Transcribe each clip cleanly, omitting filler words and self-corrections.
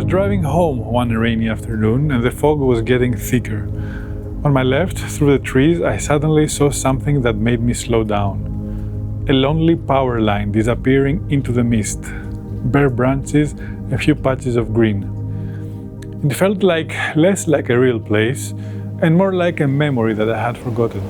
driving home one rainy afternoon and the fog was getting thicker. On my left, through the trees, I suddenly saw something that made me slow down. A lonely power line disappearing into the mist. Bare branches, a few patches of green. It felt less like a real place and more like a memory that I had forgotten.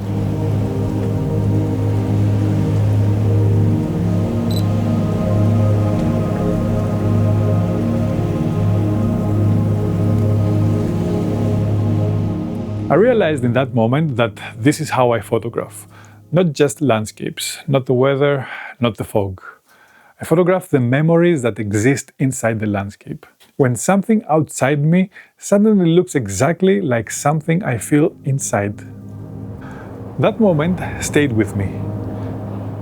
I realized in that moment that this is how I photograph. Not just landscapes, not the weather, not the fog. I photograph the memories that exist inside the landscape. When something outside me suddenly looks exactly like something I feel inside. That moment stayed with me.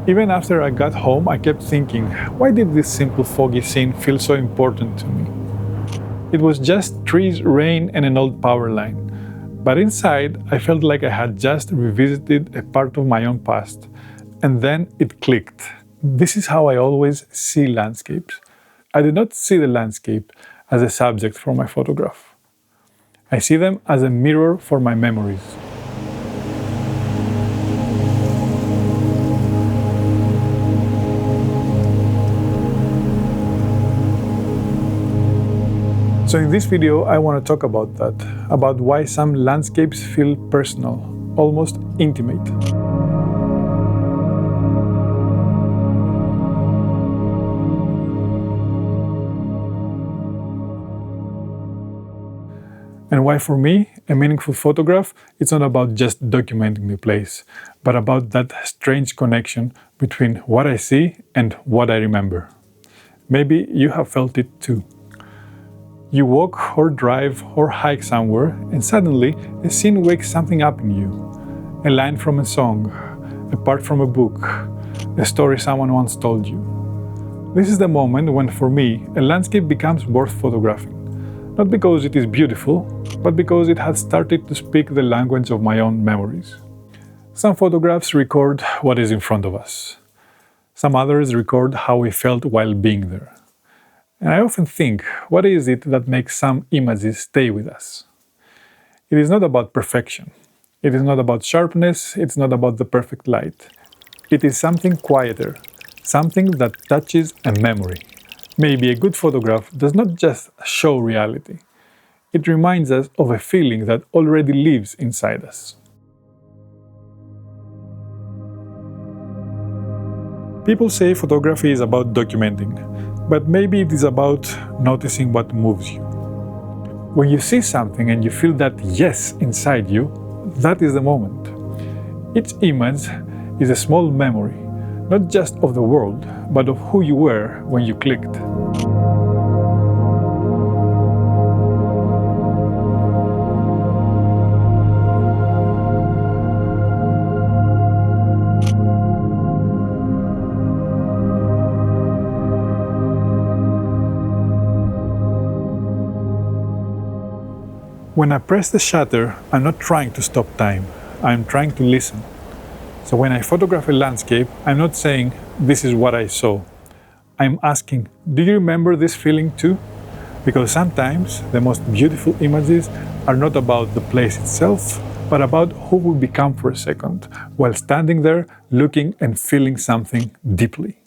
Even after I got home, I kept thinking, why did this simple foggy scene feel so important to me? It was just trees, rain, and an old power line. But inside, I felt like I had just revisited a part of my own past. And then it clicked. This is how I always see landscapes. I do not see the landscape as a subject for my photograph. I see them as a mirror for my memories. So in this video, I want to talk about that, about why some landscapes feel personal, almost intimate. And why for me, a meaningful photograph, it's not about just documenting the place, but about that strange connection between what I see and what I remember. Maybe you have felt it too. You walk or drive or hike somewhere and suddenly a scene wakes something up in you. A line from a song, a part from a book, a story someone once told you. This is the moment when, for me, a landscape becomes worth photographing. Not because it is beautiful, but because it has started to speak the language of my own memories. Some photographs record what is in front of us. Some others record how we felt while being there. And I often think, what is it that makes some images stay with us? It is not about perfection. It is not about sharpness. It's not about the perfect light. It is something quieter, something that touches a memory. Maybe a good photograph does not just show reality. It reminds us of a feeling that already lives inside us. People say photography is about documenting. But maybe it is about noticing what moves you. When you see something and you feel that yes inside you, that is the moment. Each image is a small memory, not just of the world, but of who you were when you clicked. When I press the shutter, I'm not trying to stop time, I'm trying to listen. So when I photograph a landscape, I'm not saying, this is what I saw. I'm asking, do you remember this feeling too? Because sometimes the most beautiful images are not about the place itself, but about who we become for a second, while standing there, looking and feeling something deeply.